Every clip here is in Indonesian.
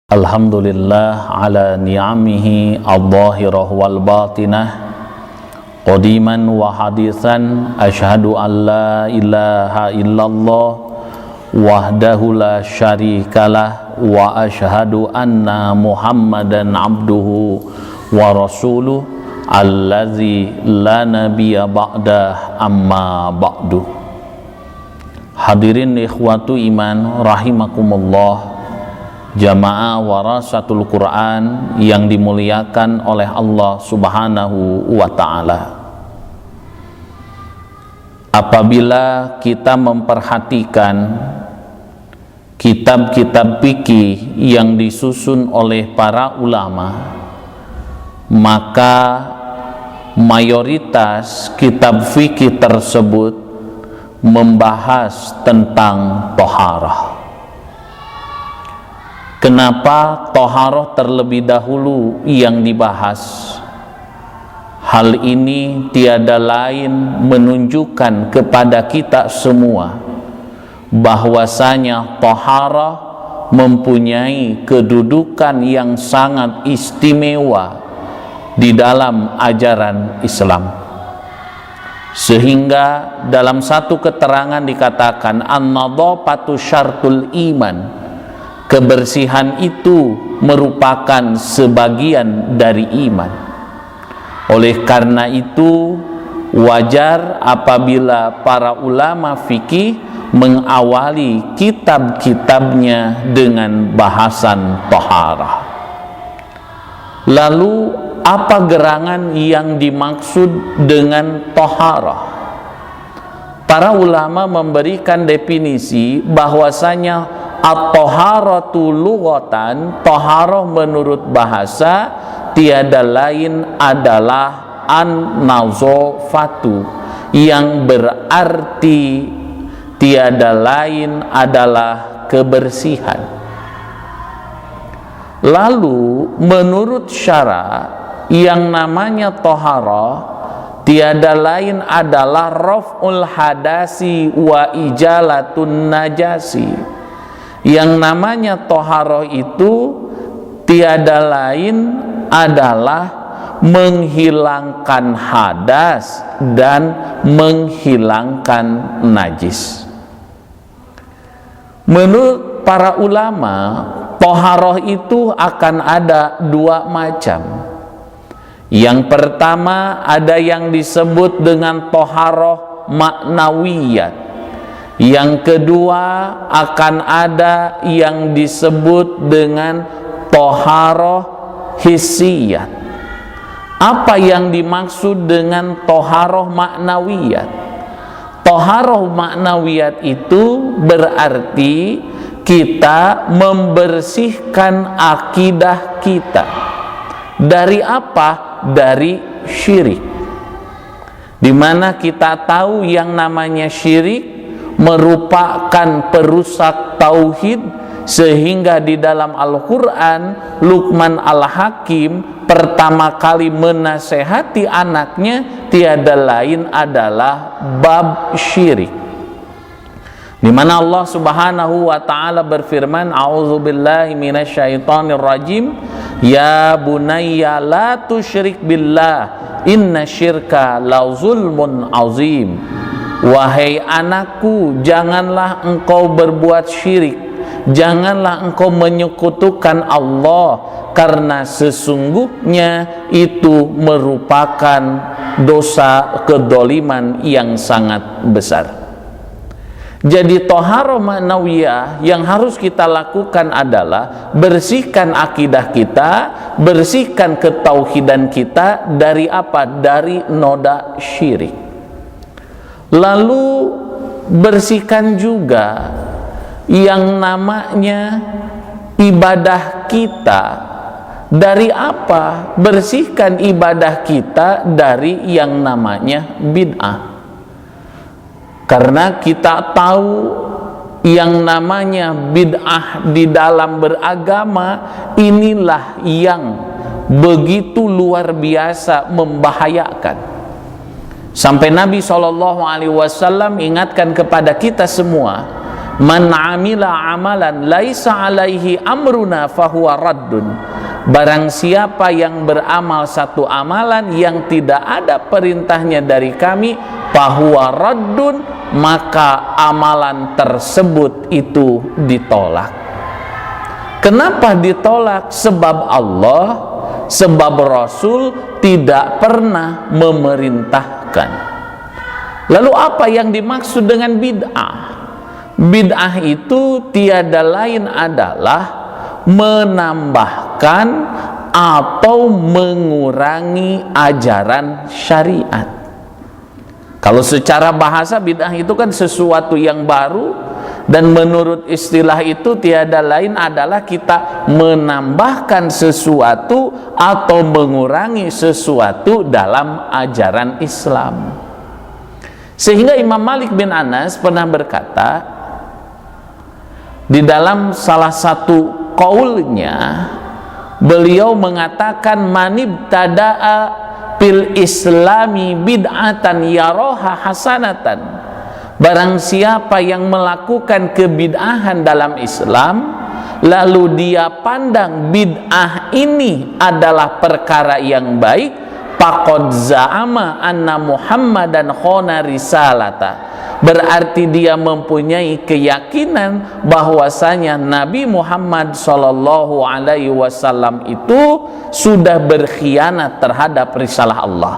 Alhamdulillah ala ni'amihi al-zahirah wal batinah qadiman wa hadithan ashhadu an la ilaha illallah wahdahu la syarikalah wa ashhadu anna muhammadan abduhu wa rasuluh allazi la nabiyya ba'dah amma ba'du. Hadirin ikhwatu iman rahimakumullah, jamaah warasatul Quran yang dimuliakan oleh Allah Subhanahu wa ta'ala. Apabila kita memperhatikan kitab-kitab fikih yang disusun oleh para ulama, maka mayoritas kitab fikih tersebut membahas tentang toharah. Kenapa toharoh terlebih dahulu yang dibahas? Hal ini tiada lain menunjukkan kepada kita semua bahwasanya toharoh mempunyai kedudukan yang sangat istimewa di dalam ajaran Islam. Sehingga dalam satu keterangan dikatakan an-nadhafatu syartul iman, kebersihan itu merupakan sebagian dari iman. Oleh karena itu wajar apabila para ulama fikih mengawali kitab-kitabnya dengan bahasan toharah. Lalu apa gerangan yang dimaksud dengan toharah? Para ulama memberikan definisi bahwasanya at-toharatu lughatan, toharoh menurut bahasa tiada lain adalah an-nazafatu, yang berarti tiada lain adalah kebersihan. Lalu menurut syara yang namanya toharoh tiada lain adalah raf'ul hadasi wa ijalatun najasi. Yang namanya toharoh itu tiada lain adalah menghilangkan hadas dan menghilangkan najis. Menurut para ulama, toharoh itu akan ada dua macam. Yang pertama ada yang disebut dengan toharoh maknawiyat. Yang kedua akan ada yang disebut dengan toharoh hissiyat. Apa yang dimaksud dengan toharoh maknawiyat? Toharoh maknawiyat itu berarti kita membersihkan akidah kita. Dari apa? Dari syirik. Dimana kita tahu yang namanya syirik merupakan perusak tauhid, sehingga di dalam Al-Quran Luqman Al-Hakim pertama kali menasehati anaknya tiada lain adalah bab syirik, di mana Allah Subhanahu wa ta'ala berfirman, a'udzubillahi minasyaitonir rajim, ya bunayya la tusyrik billah inna syirka la zulmun azim. Wahai anakku, janganlah engkau berbuat syirik, janganlah engkau menyekutukan Allah, karena sesungguhnya itu merupakan dosa kedoliman yang sangat besar. Jadi toharoh ma'nawiyah yang harus kita lakukan adalah bersihkan akidah kita, bersihkan ketauhidan kita dari apa? Dari noda syirik. Lalu bersihkan juga yang namanya ibadah kita. Dari apa? Bersihkan ibadah kita dari yang namanya bid'ah. Karena kita tahu yang namanya bid'ah di dalam beragama inilah yang begitu luar biasa membahayakan. Sampai Nabi SAW ingatkan kepada kita semua Man amila amalan laisa alaihi amruna fahuwa raddun. Barang siapa yang beramal satu amalan yang tidak ada perintahnya dari kami, fahuwa raddun, maka amalan tersebut itu ditolak. Kenapa ditolak? Sebab Allah, sebab Rasul tidak pernah memerintahkan. Lalu apa yang dimaksud dengan bid'ah? Bid'ah itu tiada lain adalah menambahkan atau mengurangi ajaran syariat. Kalau secara bahasa bid'ah itu kan sesuatu yang baru, dan menurut istilah itu tiada lain adalah kita menambahkan sesuatu atau mengurangi sesuatu dalam ajaran Islam. Sehingga Imam Malik bin Anas pernah berkata di dalam salah satu qaulnya, beliau mengatakan manibtada'a fil islami bid'atan yaraha hasanatan. Barang siapa yang melakukan kebid'ahan dalam Islam, lalu dia pandang bid'ah ini adalah perkara yang baik, faqad za'ama anna Muhammadan khana risalata. Berarti dia mempunyai keyakinan bahwasanya Nabi Muhammad sallallahu alaihi wasallam itu sudah berkhianat terhadap risalah Allah.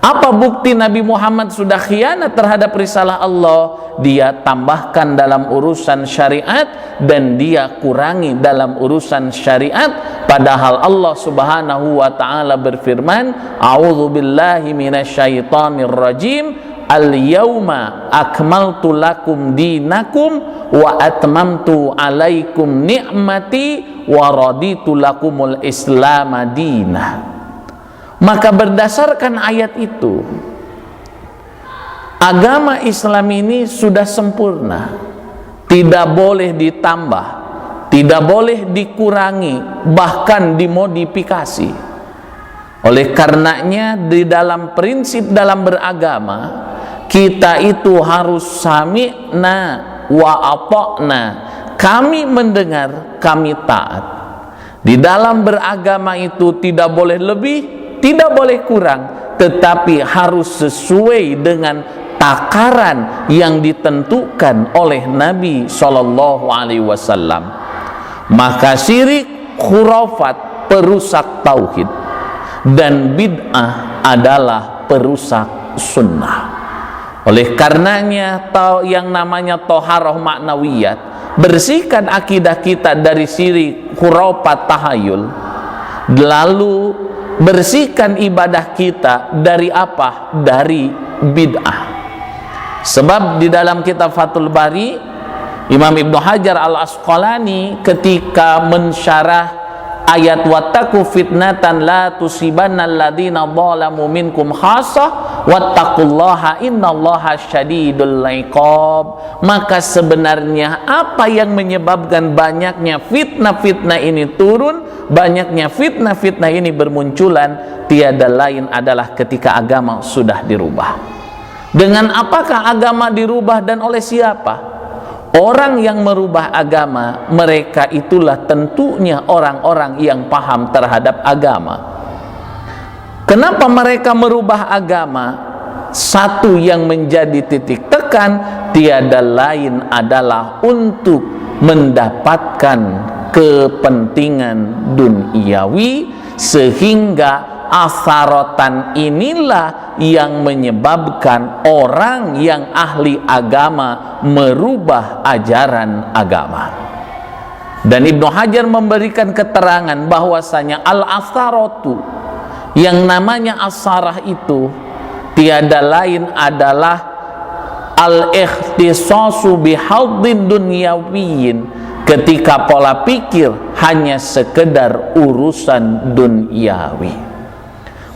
Apa bukti Nabi Muhammad sudah khianat terhadap risalah Allah? Dia tambahkan dalam urusan syariat dan dia kurangi dalam urusan syariat, padahal Allah Subhanahu wa taala berfirman, a'udzubillahi minasyaitonir rajim, al-yauma akmaltu lakum dinakum wa atmamtu alaikum ni'mati wa raditu lakumul islam madinah. Maka berdasarkan ayat itu, agama Islam ini sudah sempurna, tidak boleh ditambah, tidak boleh dikurangi, bahkan dimodifikasi. Oleh karenanya di dalam prinsip dalam beragama, kita itu harus sami'na wa ata'na, kami mendengar, kami taat. Di dalam beragama itu tidak boleh lebih, tidak boleh kurang, tetapi harus sesuai dengan takaran yang ditentukan oleh Nabi Shallallahu Alaihi Wasallam. Maka syirik, khurafat perusak tauhid, dan bid'ah adalah perusak sunnah. Oleh karenanya yang namanya toharoh maknawiyat, bersihkan akidah kita dari syirik, khurafat, tahayul, lalu bersihkan ibadah kita dari apa? Dari bid'ah. Sebab di dalam kitab Fathul Bari, Imam Ibnu Hajar Al-Asqalani ketika mensyarah ayat wattaqu fitnatan la tusibanna alladziina dzalamu minkum khassah wattaqullaha innallaha syadidul iqab, maka sebenarnya apa yang menyebabkan banyaknya fitnah-fitnah ini turun, banyaknya fitnah-fitnah ini bermunculan, tiada lain adalah ketika agama sudah dirubah. Dengan apakah agama dirubah dan oleh siapa? Orang yang merubah agama, mereka itulah tentunya orang-orang yang paham terhadap agama. Kenapa mereka merubah agama? Satu yang menjadi titik tekan, tiada lain adalah untuk mendapatkan kepentingan duniawi, sehingga asarotan inilah yang menyebabkan orang yang ahli agama merubah ajaran agama. Dan Ibnu Hajar memberikan keterangan bahwasanya al-asaratu, yang namanya asarah itu tiada lain adalah al-ikhtisasu bihadin dunyawiyin, ketika pola pikir hanya sekedar urusan duniawi.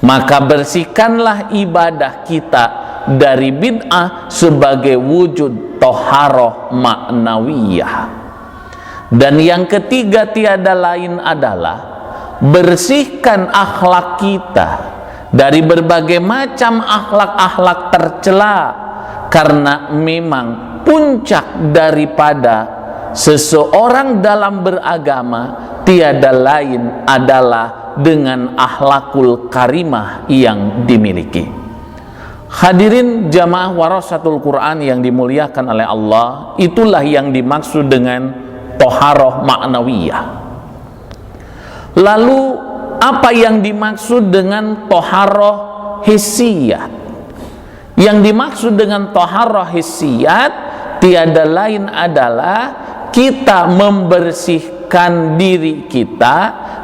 Maka bersihkanlah ibadah kita dari bid'ah sebagai wujud toharoh maknawiyah. Dan yang ketiga tiada lain adalah bersihkan akhlak kita dari berbagai macam akhlak-akhlak tercela, karena memang puncak daripada seseorang dalam beragama tiada lain adalah dengan akhlakul karimah yang dimiliki. Hadirin jamaah warasatul Quran yang dimuliakan oleh Allah, itulah yang dimaksud dengan toharoh ma'nawiyah. Lalu apa yang dimaksud dengan toharoh hissiyat? Yang dimaksud dengan toharoh hissiyat tiada lain adalah kita membersihkan diri kita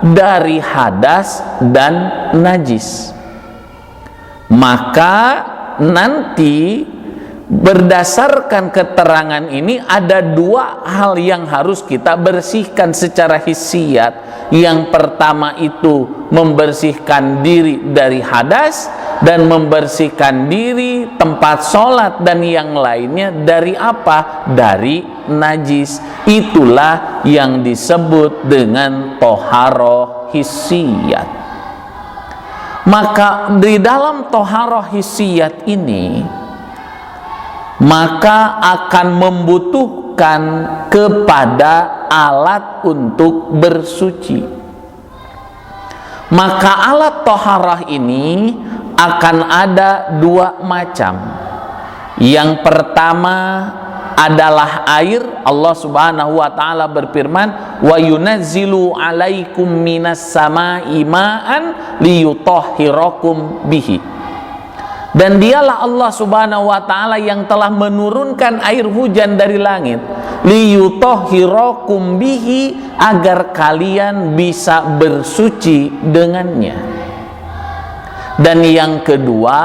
dari hadas dan najis. Maka nanti berdasarkan keterangan ini ada dua hal yang harus kita bersihkan secara hissiyat. Yang pertama itu membersihkan diri dari hadas, dan membersihkan diri tempat sholat dan yang lainnya dari apa? Dari najis. Itulah yang disebut dengan toharoh hissiyat. Maka di dalam toharoh hissiyat ini maka akan membutuhkan kepada alat untuk bersuci. Maka alat toharah ini akan ada dua macam. Yang pertama adalah air. Allah Subhanahu wa taala berfirman, "Wa yunazzilu 'alaikum minas sama'i ma'an liyutahhirakum bihi." Dan dialah Allah Subhanahu wa ta'ala yang telah menurunkan air hujan dari langit, liyutahhirakum bihi, agar kalian bisa bersuci dengannya. Dan yang kedua,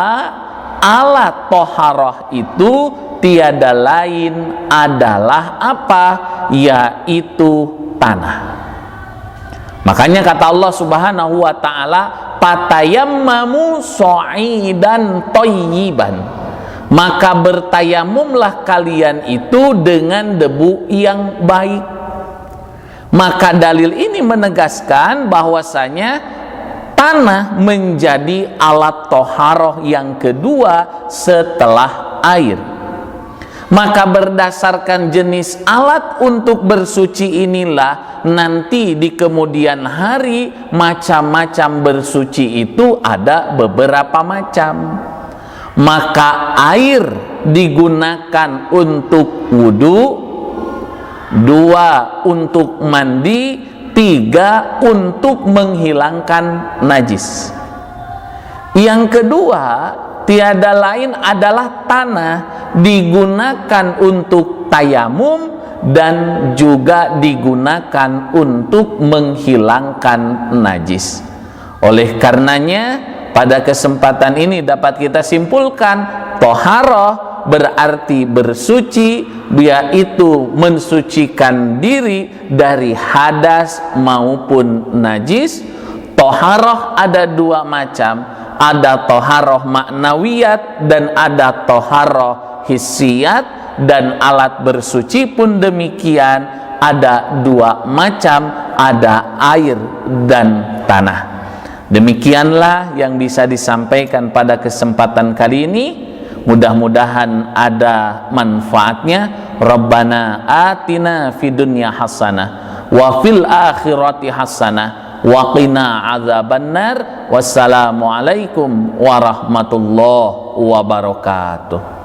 alat toharah itu tiada lain adalah apa? Yaitu tanah. Makanya kata Allah Subhanahu wa ta'ala, "Fatayammamu sha'idan thayyiban." Maka bertayamumlah kalian itu dengan debu yang baik. Maka dalil ini menegaskan bahwasanya tanah menjadi alat toharoh yang kedua setelah air. Maka berdasarkan jenis alat untuk bersuci inilah nanti di kemudian hari macam-macam bersuci itu ada beberapa macam. Maka air digunakan untuk wudu, 2 untuk mandi, 3 untuk menghilangkan najis. Yang kedua, tiada lain adalah tanah, digunakan untuk tayamum dan juga digunakan untuk menghilangkan najis. Oleh karenanya pada kesempatan ini dapat kita simpulkan toharoh berarti bersuci, yaitu mensucikan diri dari hadas maupun najis. Toharoh ada dua macam, ada toharoh ma'nawiyat dan ada toharoh hissiyat. Dan alat bersuci pun demikian, ada dua macam, ada air dan tanah. Demikianlah yang bisa disampaikan pada kesempatan kali ini. Mudah-mudahan ada manfaatnya. Rabbana atina fid dunya hasanah wa fil akhirati hasanah wa qina adzabannar. Wassalamualaikum warahmatullahi wabarakatuh.